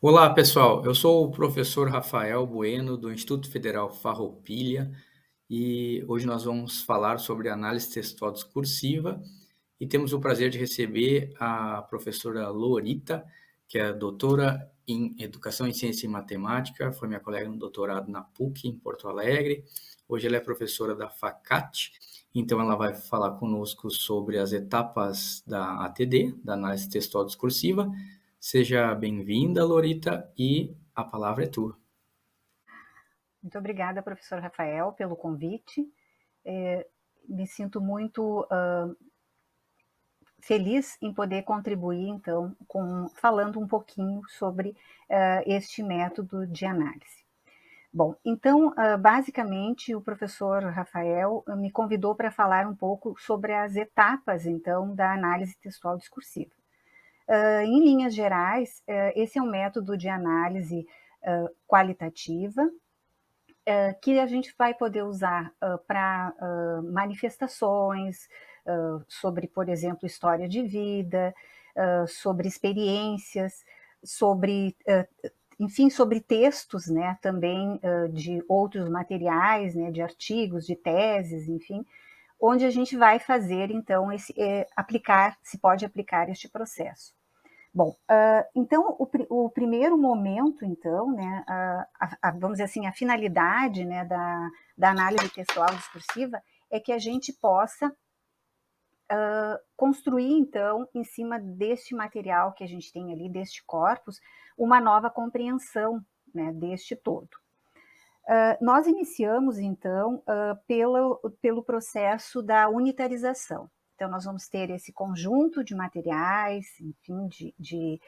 Olá, pessoal. Eu sou o professor Rafael Bueno, do Instituto Federal Farroupilha, e hoje nós vamos falar sobre análise textual discursiva e temos o prazer de receber a professora Lorita, que é doutora em Educação em Ciência e Matemática, foi minha colega no doutorado na PUC, em Porto Alegre. Hoje ela é professora da FACAT, então ela vai falar conosco sobre as etapas da ATD, da análise textual discursiva. Seja bem-vinda, Lorita, e a palavra é tua. Muito obrigada, professor Rafael, pelo convite. Me sinto muito feliz em poder contribuir, então, falando um pouquinho sobre este método de análise. Bom, então, basicamente, o professor Rafael me convidou para falar um pouco sobre as etapas, então, da análise textual discursiva. Em linhas gerais, esse é um método de análise qualitativa, que a gente vai poder usar para manifestações, sobre, por exemplo, história de vida, sobre experiências, sobre, enfim, sobre textos, né, também de outros materiais, né, de artigos, de teses, enfim, onde a gente vai fazer, então, se pode aplicar este processo. Bom, então o primeiro momento, então, né, vamos dizer assim, a finalidade, né, da análise textual discursiva é que a gente possa construir, então, em cima deste material que a gente tem ali, deste corpus, uma nova compreensão, né, deste todo. Nós iniciamos, então, pelo processo da unitarização. Então, nós vamos ter esse conjunto de materiais, enfim, de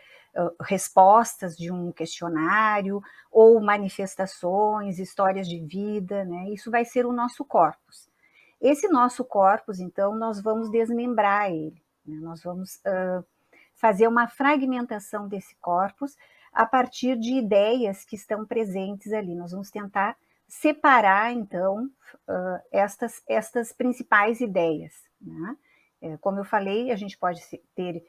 respostas de um questionário, ou manifestações, histórias de vida, né? Isso vai ser o nosso corpus. Esse nosso corpus, então, nós vamos desmembrar ele, né? Nós vamos fazer uma fragmentação desse corpus a partir de ideias que estão presentes ali. Nós vamos tentar separar, então, estas principais ideias, né? Como eu falei, a gente pode ter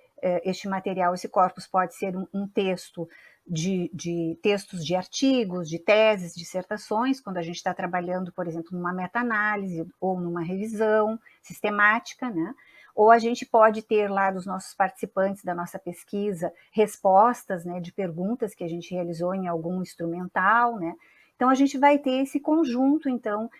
este material, esse corpus pode ser um texto de textos de artigos, de teses, dissertações, quando a gente está trabalhando, por exemplo, numa meta-análise ou numa revisão sistemática, né? Ou a gente pode ter lá dos nossos participantes da nossa pesquisa respostas, né, de perguntas que a gente realizou em algum instrumental, né? Então a gente vai ter esse conjunto, então,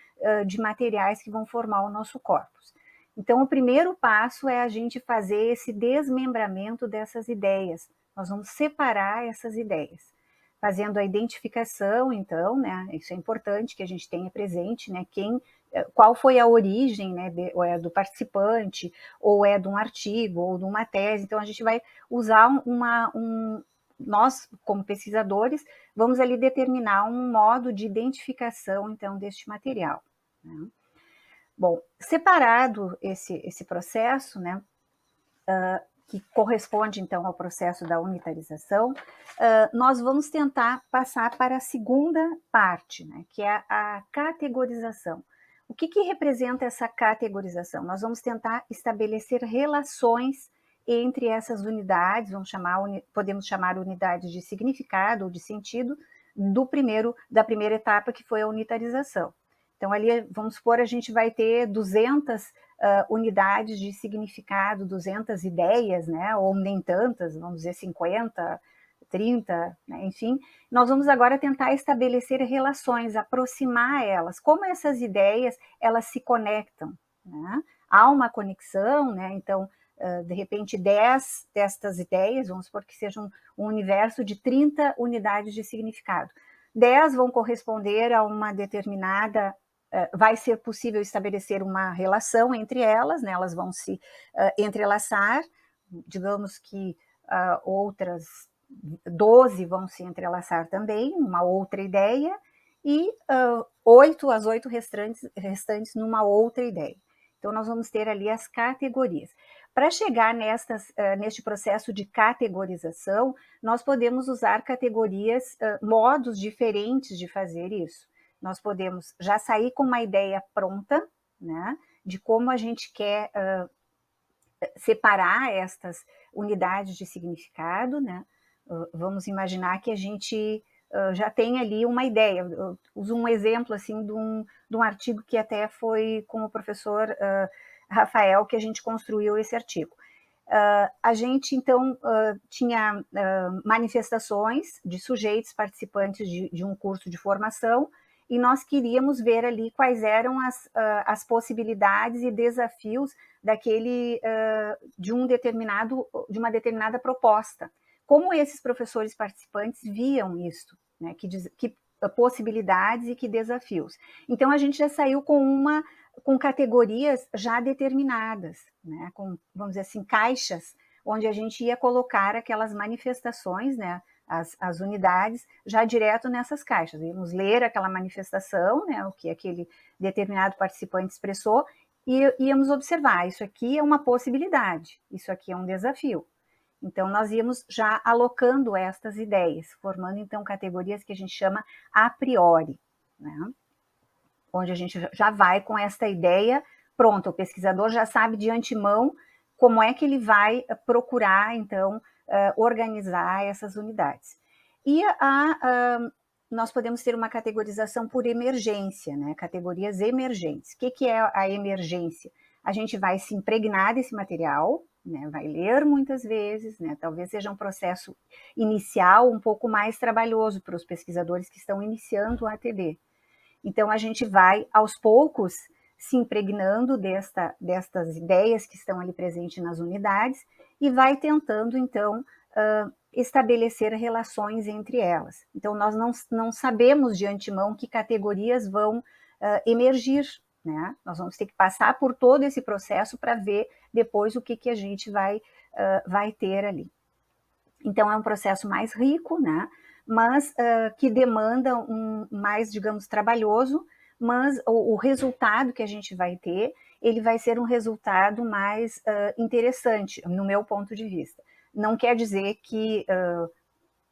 de materiais que vão formar o nosso corpus. Então o primeiro passo é a gente fazer esse desmembramento dessas ideias. Nós vamos separar essas ideias, fazendo a identificação, então, né? Isso é importante que a gente tenha presente, né? Qual foi a origem, né, ou é do participante, ou é de um artigo, ou de uma tese. Então, a gente vai usar nós, como pesquisadores, vamos ali determinar um modo de identificação, então, deste material, né? Bom, separado esse processo, né, que corresponde, então, ao processo da unitarização, nós vamos tentar passar para a segunda parte, né, que é a categorização. O que representa essa categorização? Nós vamos tentar estabelecer relações entre essas unidades, podemos chamar unidades de significado ou de sentido, da primeira etapa, que foi a unitarização. Então, ali, vamos supor, a gente vai ter 200 unidades de significado, 200 ideias, né, ou nem tantas, vamos dizer 50, 30, né, enfim. Nós vamos agora tentar estabelecer relações, aproximar elas, como essas ideias, elas se conectam, né? Há uma conexão, né? Então, de repente, 10 destas ideias, vamos supor que seja um universo de 30 unidades de significado. 10 vão corresponder a uma determinada, vai ser possível estabelecer uma relação entre elas, né? Elas vão se entrelaçar, digamos que outras 12 vão se entrelaçar também, uma outra ideia, e as 8 restantes numa outra ideia. Então, nós vamos ter ali as categorias. Para chegar neste processo de categorização, nós podemos usar categorias, modos diferentes de fazer isso. Nós podemos já sair com uma ideia pronta, né, de como a gente quer separar estas unidades de significado, né? Vamos imaginar que a gente já tem ali uma ideia. Eu uso um exemplo assim de um artigo que até foi com o professor Rafael que a gente construiu esse artigo. A gente, então, tinha manifestações de sujeitos participantes de um curso de formação e nós queríamos ver ali quais eram as possibilidades e desafios de uma determinada proposta. Como esses professores participantes viam isso, né? Que possibilidades e que desafios. Então, a gente já saiu com categorias já determinadas, né? Com, vamos dizer assim, caixas, onde a gente ia colocar aquelas manifestações, né? As unidades já direto nessas caixas. Íamos ler aquela manifestação, né? O que aquele determinado participante expressou, e íamos observar, isso aqui é uma possibilidade, isso aqui é um desafio. Então, nós íamos já alocando estas ideias, formando, então, categorias que a gente chama a priori, né? Onde a gente já vai com esta ideia pronta, o pesquisador já sabe de antemão como é que ele vai procurar, então, organizar essas unidades. E nós podemos ter uma categorização por emergência, né? Categorias emergentes. O que é a emergência? A gente vai se impregnar desse material, né? Vai ler muitas vezes, né? Talvez seja um processo inicial um pouco mais trabalhoso para os pesquisadores que estão iniciando o ATD. Então, a gente vai, aos poucos, se impregnando destas ideias que estão ali presentes nas unidades e vai tentando, então, estabelecer relações entre elas. Então, nós não sabemos de antemão que categorias vão emergir, né? Nós vamos ter que passar por todo esse processo para ver depois o que a gente vai ter ali. Então, é um processo mais rico, né? Mas que demanda mais, digamos, trabalhoso, mas o resultado que a gente vai ter, ele vai ser um resultado mais interessante, no meu ponto de vista. Não quer dizer que o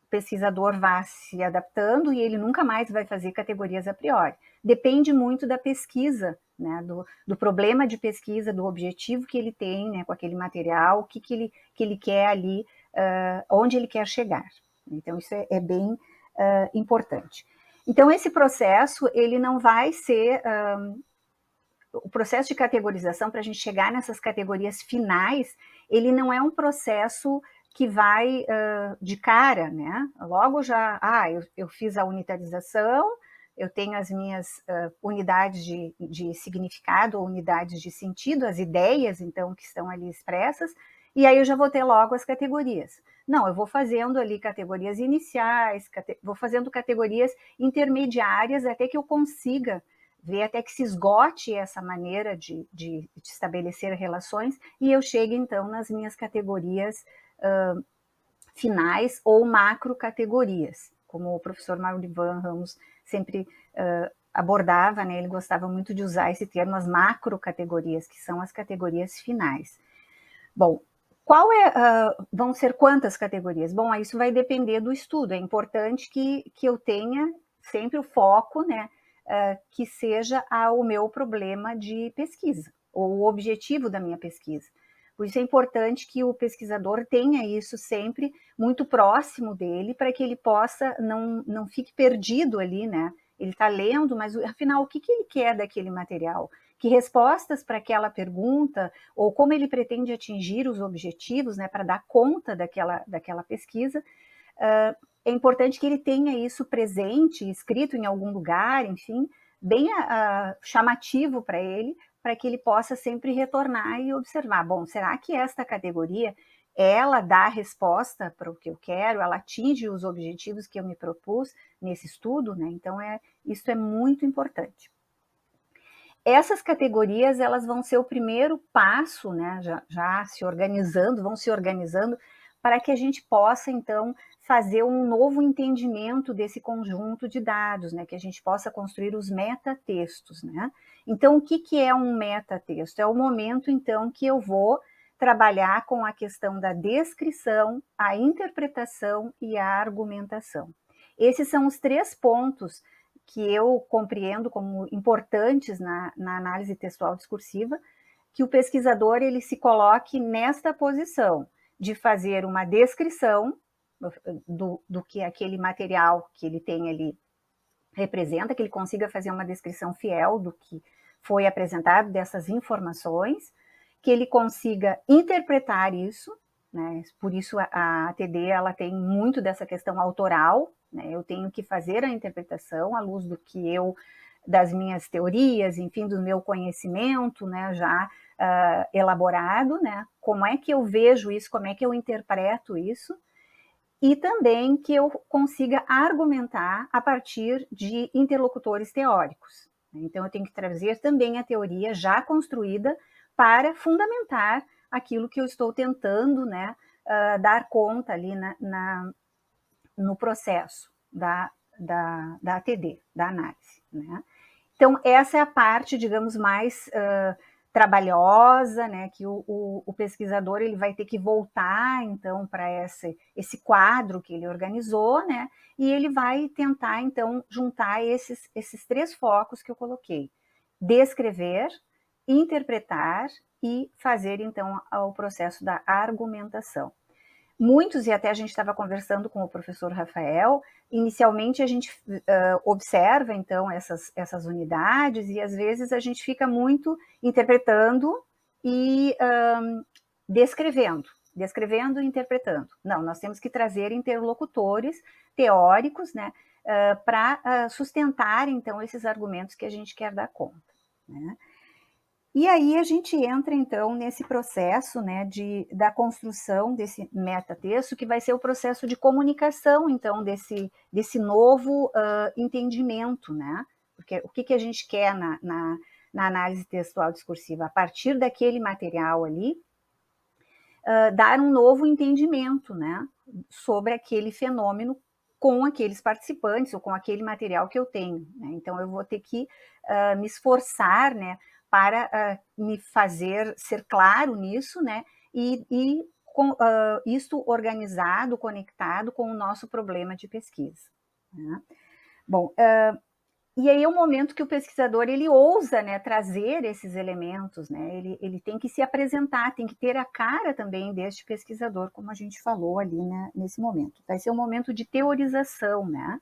pesquisador vá se adaptando e ele nunca mais vai fazer categorias a priori. Depende muito da pesquisa, né, do problema de pesquisa, do objetivo que ele tem, né, com aquele material, o que ele quer ali, onde ele quer chegar. Então, isso é bem importante. Então, esse processo, ele não vai ser... o processo de categorização, para a gente chegar nessas categorias finais, ele não é um processo que vai de cara, né? Logo já, eu fiz a unitarização, eu tenho as minhas unidades de significado, ou unidades de sentido, as ideias, então, que estão ali expressas, e aí eu já vou ter logo as categorias. Não, eu vou fazendo ali categorias iniciais, vou fazendo categorias intermediárias até que eu consiga ver, até que se esgote essa maneira de estabelecer relações e eu chegue, então, nas minhas categorias finais ou macro categorias, como o professor Maurivan Ramos sempre abordava, né? Ele gostava muito de usar esse termo, as macro categorias, que são as categorias finais. Bom, vão ser quantas categorias? Bom, isso vai depender do estudo. É importante que eu tenha sempre o foco, né, que seja o meu problema de pesquisa, ou o objetivo da minha pesquisa. Por isso é importante que o pesquisador tenha isso sempre muito próximo dele, para que ele possa, não fique perdido ali, né? Ele está lendo, mas afinal, o que ele quer daquele material? Que respostas para aquela pergunta, ou como ele pretende atingir os objetivos, né, para dar conta daquela pesquisa. É importante que ele tenha isso presente, escrito em algum lugar, enfim, bem chamativo para ele, para que ele possa sempre retornar e observar, bom, será que esta categoria, ela dá a resposta para o que eu quero, ela atinge os objetivos que eu me propus nesse estudo, né? Então, isso é muito importante. Essas categorias, elas vão ser o primeiro passo, né, já vão se organizando, para que a gente possa, então, fazer um novo entendimento desse conjunto de dados, né, que a gente possa construir os metatextos, né. Então, o que é um metatexto? É o momento, então, que eu vou trabalhar com a questão da descrição, a interpretação e a argumentação. Esses são os 3 pontos que eu compreendo como importantes na análise textual discursiva, que o pesquisador ele se coloque nesta posição de fazer uma descrição, do que aquele material que ele tem ali representa, que ele consiga fazer uma descrição fiel do que foi apresentado, dessas informações, que ele consiga interpretar isso, né? Por isso a ATD ela tem muito dessa questão autoral, né? Eu tenho que fazer a interpretação à luz do que das minhas teorias, enfim, do meu conhecimento, né, já elaborado, né? Como é que eu vejo isso, como é que eu interpreto isso, e também que eu consiga argumentar a partir de interlocutores teóricos. Então, eu tenho que trazer também a teoria já construída para fundamentar aquilo que eu estou tentando, né, dar conta ali no processo da ATD, da análise, né? Então, essa é a parte, digamos, mais trabalhosa, né, que o pesquisador ele vai ter que voltar, então, para esse quadro que ele organizou, né, e ele vai tentar, então, juntar esses 3 focos que eu coloquei. Descrever, interpretar e fazer, então, o processo da argumentação. Muitos, e até a gente estava conversando com o professor Rafael, inicialmente a gente observa, então, essas unidades, e às vezes a gente fica muito interpretando e descrevendo e interpretando. Não, nós temos que trazer interlocutores teóricos, né, para sustentar, então, esses argumentos que a gente quer dar conta, né? E aí a gente entra, então, nesse processo, né, da construção desse metatexto, que vai ser o processo de comunicação, então, desse novo entendimento, né? Porque o que a gente quer na análise textual discursiva? A partir daquele material ali, dar um novo entendimento, né, sobre aquele fenômeno com aqueles participantes ou com aquele material que eu tenho, né? Então, eu vou ter que me esforçar, né, para me fazer ser claro nisso, né, e com isto organizado, conectado com o nosso problema de pesquisa, né? Bom, e aí é o momento que o pesquisador ele ousa, né, trazer esses elementos, né? Ele tem que se apresentar, tem que ter a cara também deste pesquisador, como a gente falou ali, né, nesse momento. Vai ser um momento de teorização, né?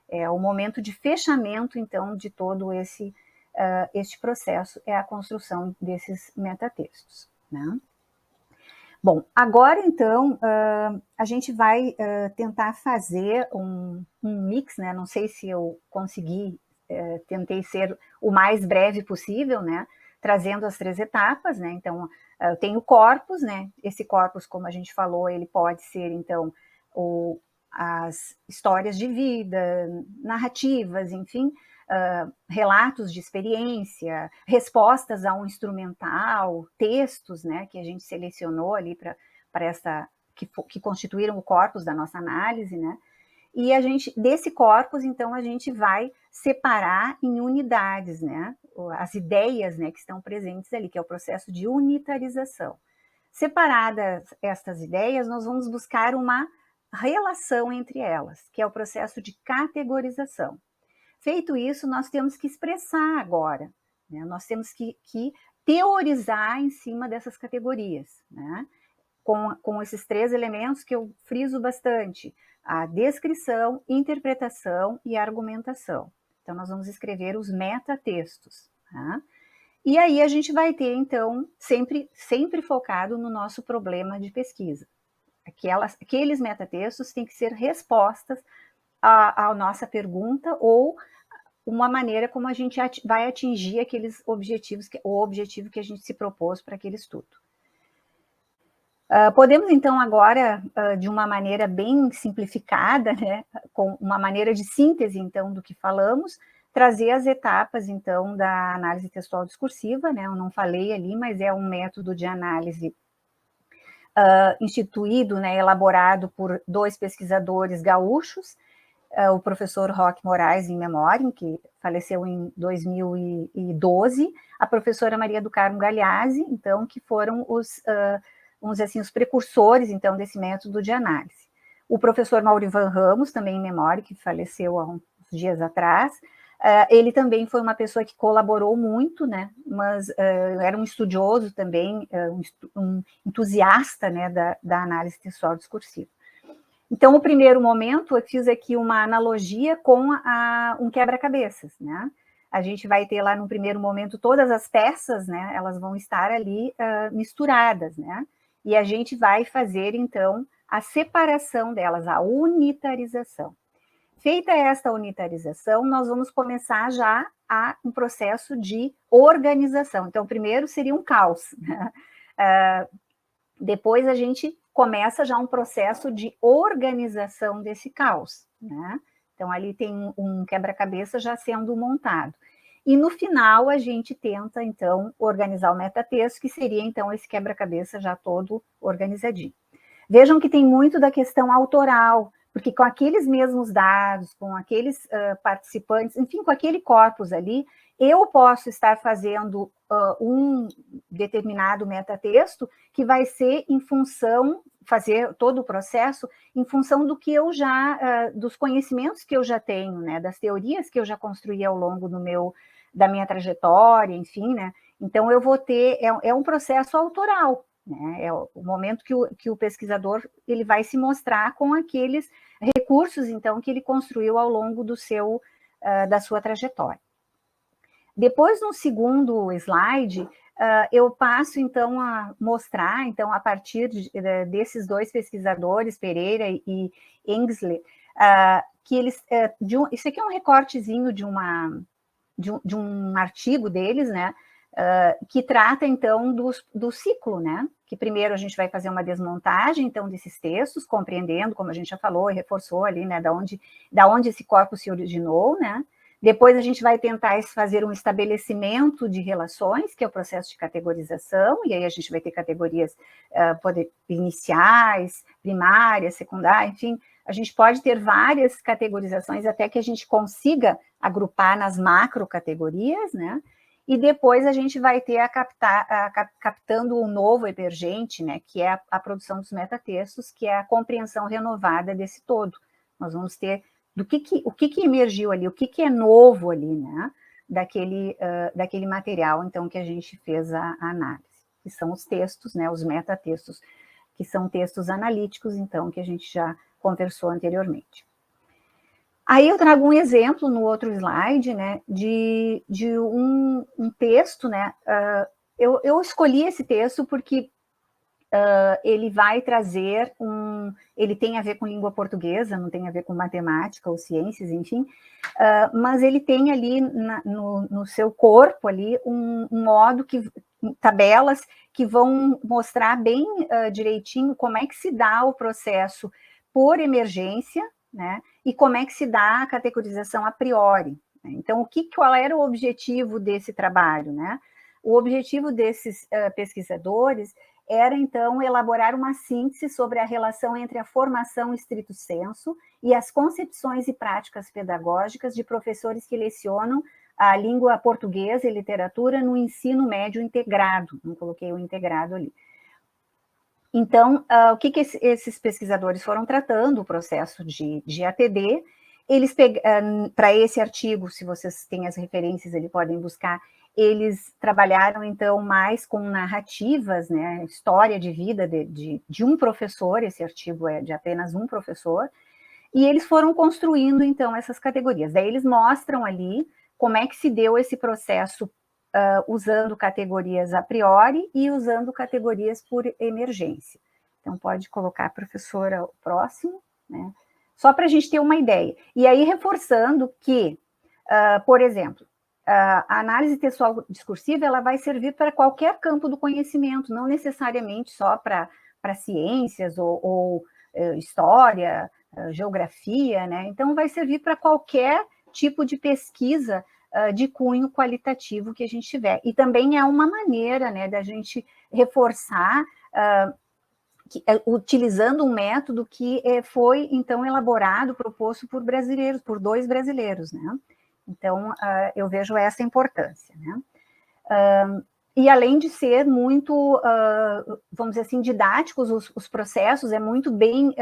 É o momento de fechamento, então, de todo este processo, é a construção desses metatextos, né? Bom, agora, então, a gente vai tentar fazer um mix, né? Não sei se eu consegui, tentei ser o mais breve possível, né? Trazendo as 3 etapas, né? Então, eu tenho o corpus, né? Esse corpus, como a gente falou, ele pode ser, então, as histórias de vida, narrativas, enfim, relatos de experiência, respostas a um instrumental, textos, né, que a gente selecionou ali para essa que constituíram o corpus da nossa análise, né? E desse corpus, então, a gente vai separar em unidades, né? As ideias, né, que estão presentes ali, que é o processo de unitarização. Separadas estas ideias, nós vamos buscar uma relação entre elas, que é o processo de categorização. Feito isso, nós temos que expressar agora, né? Nós temos que teorizar em cima dessas categorias, né? Com esses 3 elementos que eu friso bastante: a descrição, interpretação e argumentação. Então, nós vamos escrever os metatextos, tá? E aí a gente vai ter, então, sempre focado no nosso problema de pesquisa. Aqueles metatextos têm que ser respostas à nossa pergunta ou uma maneira como a gente vai atingir aqueles objetivos, o objetivo que a gente se propôs para aquele estudo. Podemos, então, agora, de uma maneira bem simplificada, né, com uma maneira de síntese, então, do que falamos, trazer as etapas, então, da análise textual discursiva, né? Eu não falei ali, mas é um método de análise instituído, né, elaborado por 2 pesquisadores gaúchos, o professor Roque Moraes, em memória, que faleceu em 2012, a professora Maria do Carmo Galhazzi, então, que foram vamos dizer assim, os precursores, então, desse método de análise. O professor Maurivan Ramos, também em memória, que faleceu há uns dias atrás, ele também foi uma pessoa que colaborou muito, né, mas era um estudioso também, um entusiasta, né, da análise textual discursiva. Então, o primeiro momento, eu fiz aqui uma analogia com um quebra-cabeças, né? A gente vai ter lá no primeiro momento todas as peças, né? Elas vão estar ali misturadas, né? E a gente vai fazer, então, a separação delas, a unitarização. Feita esta unitarização, nós vamos começar já um processo de organização. Então, primeiro seria um caos, né? Depois a gente começa já um processo de organização desse caos, né? Então, ali tem um quebra-cabeça já sendo montado. E no final, a gente tenta, então, organizar o metatexto, que seria, então, esse quebra-cabeça já todo organizadinho. Vejam que tem muito da questão autoral, porque com aqueles mesmos dados, com aqueles participantes, enfim, com aquele corpus ali, eu posso estar fazendo um determinado metatexto que vai ser em função, fazer todo o processo em função do que eu já, dos conhecimentos que eu já tenho, né, das teorias que eu já construí ao longo da minha trajetória, enfim, né, então eu vou ter, é um processo autoral, né, é o momento que o pesquisador ele vai se mostrar com aqueles recursos, então, que ele construiu ao longo da sua trajetória. Depois, no segundo slide, eu passo, então, a mostrar, então, a partir desses dois pesquisadores, Pereira e Engsley, que eles... isso aqui é um recortezinho de um artigo deles, né, que trata, então, do ciclo, né, que primeiro a gente vai fazer uma desmontagem, então, desses textos, compreendendo, como a gente já falou e reforçou ali, né, da onde esse corpus se originou, né. Depois a gente vai tentar fazer um estabelecimento de relações, que é o processo de categorização, e aí a gente vai ter categorias iniciais, primárias, secundárias, enfim, a gente pode ter várias categorizações até que a gente consiga agrupar nas macrocategorias, né? E depois a gente vai ter captando o novo emergente, né? Que é a produção dos metatextos, que é a compreensão renovada desse todo. Nós vamos ter o que emergiu ali, o que é novo ali, né? Daquele material, então, que a gente fez a análise, que são os textos, né? Os metatextos, que são textos analíticos, então, que a gente já conversou anteriormente. Aí eu trago um exemplo no outro slide, né, de um texto, né, eu escolhi esse texto porque ele vai trazer ele tem a ver com língua portuguesa, não tem a ver com matemática ou ciências, enfim, mas ele tem ali no seu corpo ali um modo tabelas que vão mostrar bem direitinho como é que se dá o processo por emergência, né, e como é que se dá a categorização a priori. Então, qual era o objetivo desse trabalho, né? O objetivo desses pesquisadores era, então, elaborar uma síntese sobre a relação entre a formação estrito sensu e as concepções e práticas pedagógicas de professores que lecionam a língua portuguesa e literatura no ensino médio integrado. Não coloquei o integrado ali. Então, o que esses pesquisadores foram tratando, o processo de ATD, eles para esse artigo, se vocês têm as referências, eles podem buscar, eles trabalharam, então, mais com narrativas, né, história de vida de um professor, esse artigo é de apenas um professor, e eles foram construindo, então, essas categorias. Daí eles mostram ali como é que se deu esse processo usando categorias a priori e usando categorias por emergência. Então, pode colocar, professora, o próximo, né? Só para a gente ter uma ideia. E aí, reforçando que, por exemplo, a análise textual discursiva ela vai servir para qualquer campo do conhecimento, não necessariamente só para ciências ou história, geografia, né? Então, vai servir para qualquer tipo de pesquisa de cunho qualitativo que a gente tiver. E também é uma maneira, né, da gente reforçar, utilizando um método que foi, então, elaborado, proposto por brasileiros, por 2 brasileiros, né? Então, eu vejo essa importância, né? E além de ser muito, vamos dizer assim, didáticos os processos, é muito bem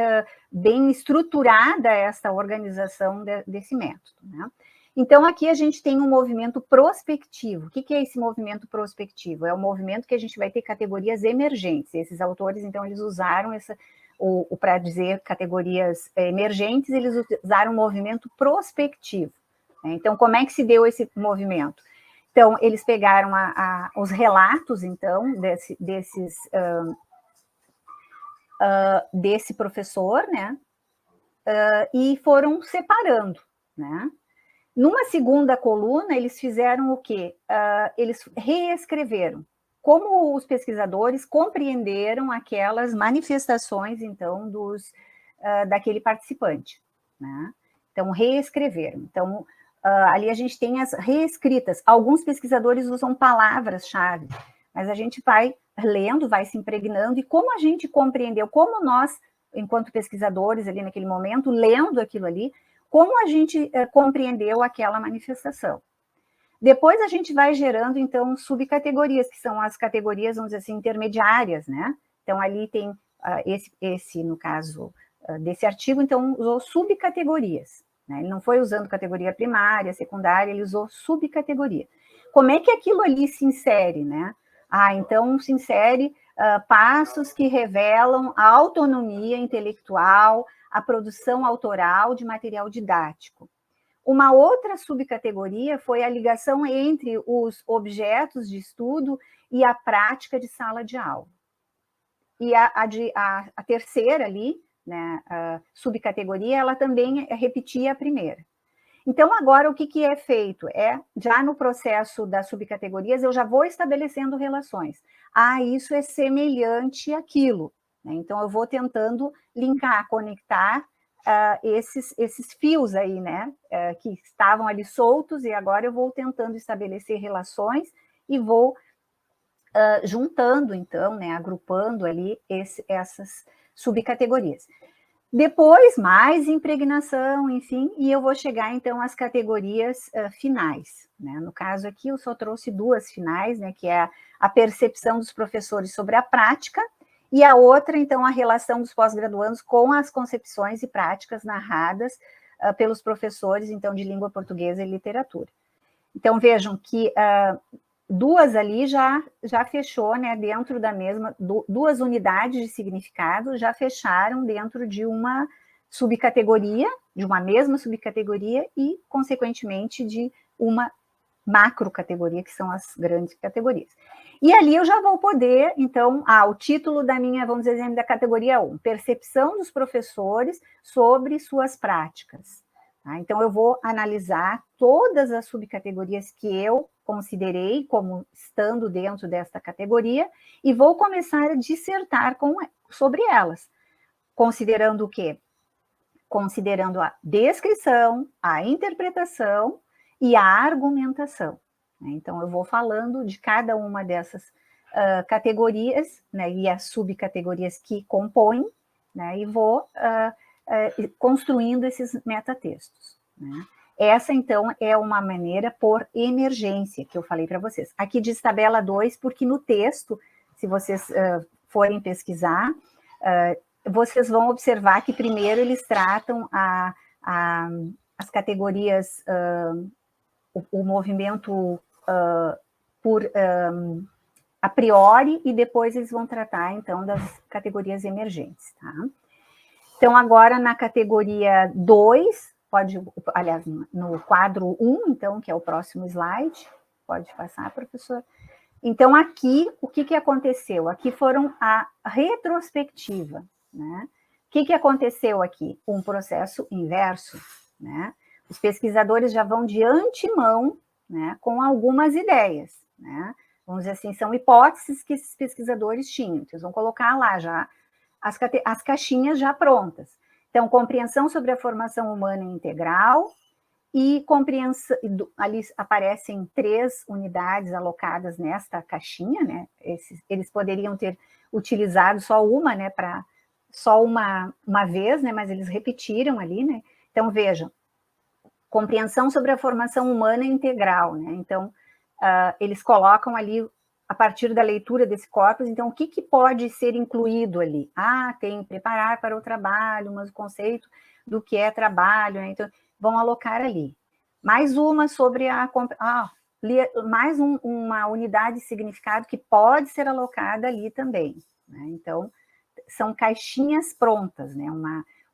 estruturada essa organização desse método, né? Então, aqui a gente tem um movimento prospectivo. O que é esse movimento prospectivo? É um movimento que a gente vai ter categorias emergentes. Esses autores, então, eles usaram ou para dizer categorias emergentes, eles usaram um movimento prospectivo. Né? Então, como é que se deu esse movimento? Então, eles pegaram os relatos, então, desse professor, né? E foram separando, né? Numa segunda coluna, eles fizeram o quê? Eles reescreveram como os pesquisadores compreenderam aquelas manifestações, então, daquele participante, né? Então, reescreveram. Então, ali a gente tem as reescritas. Alguns pesquisadores usam palavras-chave, mas a gente vai lendo, vai se impregnando, e como a gente compreendeu, como nós, enquanto pesquisadores ali naquele momento, lendo aquilo ali, como a gente compreendeu aquela manifestação. Depois a gente vai gerando, então, subcategorias, que são as categorias, vamos dizer assim, intermediárias, né? Então, ali tem no caso desse artigo, então, usou subcategorias. Né? Ele não foi usando categoria primária, secundária, ele usou subcategoria. Como é que aquilo ali se insere, né? Então se insere passos que revelam a autonomia intelectual, a produção autoral de material didático. Uma outra subcategoria foi a ligação entre os objetos de estudo e a prática de sala de aula. E a terceira ali, né, a subcategoria, ela também repetia a primeira. Então, agora, o que é feito? Já no processo das subcategorias, eu já vou estabelecendo relações. Isso é semelhante àquilo. Né? Então, eu vou tentando linkar, conectar esses fios aí, né? Que estavam ali soltos, e agora eu vou tentando estabelecer relações e vou juntando, então, né? Agrupando ali essas subcategorias. Depois, mais impregnação, enfim, e eu vou chegar, então, às categorias finais. Né? No caso aqui, eu só trouxe duas finais, né, que é a percepção dos professores sobre a prática, e a outra, então, a relação dos pós-graduandos com as concepções e práticas narradas pelos professores, então, de língua portuguesa e literatura. Então, vejam que duas ali já fechou, né, dentro da mesma, duas unidades de significado já fecharam dentro de uma subcategoria, de uma mesma subcategoria e, consequentemente, de uma macrocategoria, que são as grandes categorias. E ali eu já vou poder, então, o título da minha, vamos dizer, da categoria 1, percepção dos professores sobre suas práticas. Tá? Então, eu vou analisar todas as subcategorias que eu considerei como estando dentro desta categoria e vou começar a dissertar sobre elas, considerando o quê? Considerando a descrição, a interpretação e a argumentação. Né? Então, eu vou falando de cada uma dessas categorias, né, e as subcategorias que compõem, né, e vou construindo esses metatextos. Né? Essa, então, é uma maneira por emergência, que eu falei para vocês. Aqui diz tabela 2, porque no texto, se vocês forem pesquisar, vocês vão observar que primeiro eles tratam as categorias, o movimento por a priori, e depois eles vão tratar, então, das categorias emergentes. Tá? Então, agora na categoria 2, aliás, no quadro 1, então, que é o próximo slide, pode passar, professor. Então, aqui, o que aconteceu? Aqui foram a retrospectiva, né? O que aconteceu aqui? Um processo inverso, né? Os pesquisadores já vão de antemão, né, com algumas ideias, né? Vamos dizer assim, são hipóteses que esses pesquisadores tinham. Então, eles vão colocar lá já as caixinhas já prontas. Então, compreensão sobre a formação humana integral e compreensão, ali aparecem 3 unidades alocadas nesta caixinha, né? Eles poderiam ter utilizado só uma, né, só uma vez, né, mas eles repetiram ali, né? Então, vejam, compreensão sobre a formação humana integral, né? Então, eles colocam ali, a partir da leitura desse corpus, então, o que pode ser incluído ali? Tem preparar para o trabalho, mas o conceito do que é trabalho, né? Então, vão alocar ali. Mais uma sobre mais uma unidade de significado que pode ser alocada ali também. Né? Então, são caixinhas prontas, né?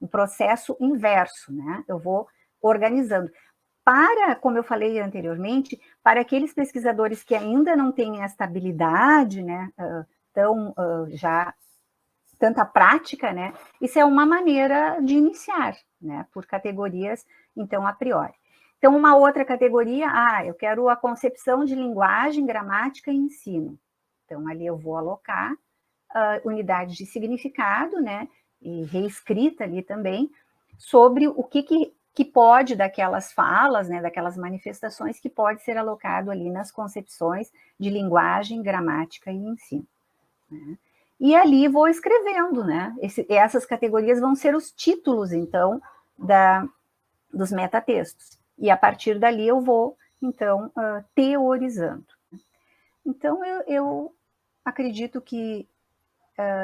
Um processo inverso, né? Eu vou organizando. Como eu falei anteriormente, para aqueles pesquisadores que ainda não têm essa habilidade, né, já tanta prática, né, isso é uma maneira de iniciar, né, por categorias, então, a priori. Então, uma outra categoria, eu quero a concepção de linguagem, gramática e ensino. Então, ali eu vou alocar unidades de significado, né, e reescrita ali também, sobre o que pode daquelas falas, né, daquelas manifestações que pode ser alocado ali nas concepções de linguagem, gramática e ensino. Né? E ali vou escrevendo, né? Essas categorias vão ser os títulos, então, dos metatextos. E a partir dali eu vou, então, teorizando. Então, eu acredito que,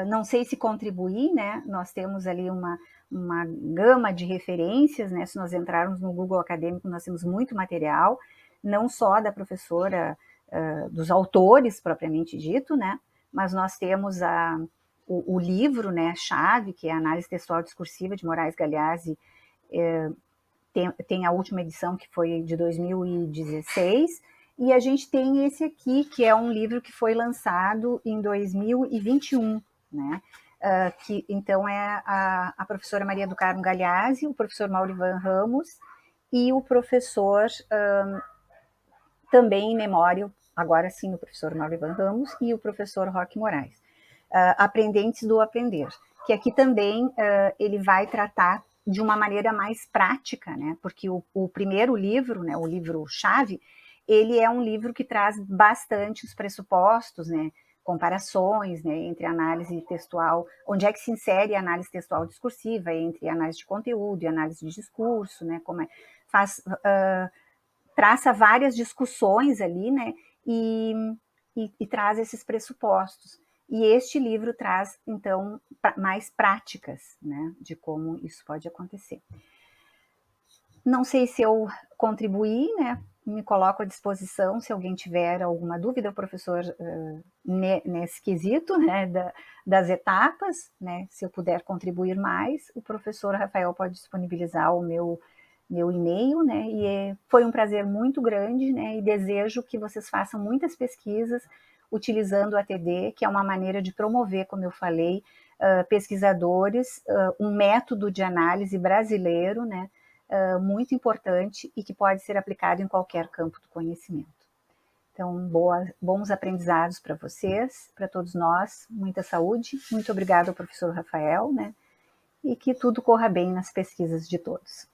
não sei se contribuir, né? Nós temos ali uma gama de referências, né? Se nós entrarmos no Google Acadêmico, nós temos muito material, não só da professora, dos autores propriamente dito, né? Mas nós temos o livro, né, chave, que é a Análise Textual Discursiva de Moraes Galhazi, tem a última edição, que foi de 2016, e a gente tem esse aqui, que é um livro que foi lançado em 2021, né? Que então é a professora Maria do Carmo Galhazi, o professor Maurivan Ramos e o professor, também em memória, agora sim, o professor Maurivan Ramos e o professor Roque Moraes. Aprendentes do Aprender, que aqui também ele vai tratar de uma maneira mais prática, né? Porque o primeiro livro, né, o livro-chave, ele é um livro que traz bastante os pressupostos, né, comparações, né, entre análise textual, onde é que se insere a análise textual discursiva, entre análise de conteúdo e análise de discurso, né, traça várias discussões ali, né, e traz esses pressupostos. E este livro traz, então, mais práticas, né, de como isso pode acontecer. Não sei se eu contribuí, né, me coloco à disposição se alguém tiver alguma dúvida, o professor, nesse quesito, né, das etapas, né, se eu puder contribuir mais, o professor Rafael pode disponibilizar o meu e-mail, né, e foi um prazer muito grande, né, e desejo que vocês façam muitas pesquisas utilizando o ATD, que é uma maneira de promover, como eu falei, pesquisadores, um método de análise brasileiro, né, muito importante e que pode ser aplicado em qualquer campo do conhecimento. Então, bons aprendizados para vocês, para todos nós, muita saúde, muito obrigada ao professor Rafael, né, e que tudo corra bem nas pesquisas de todos.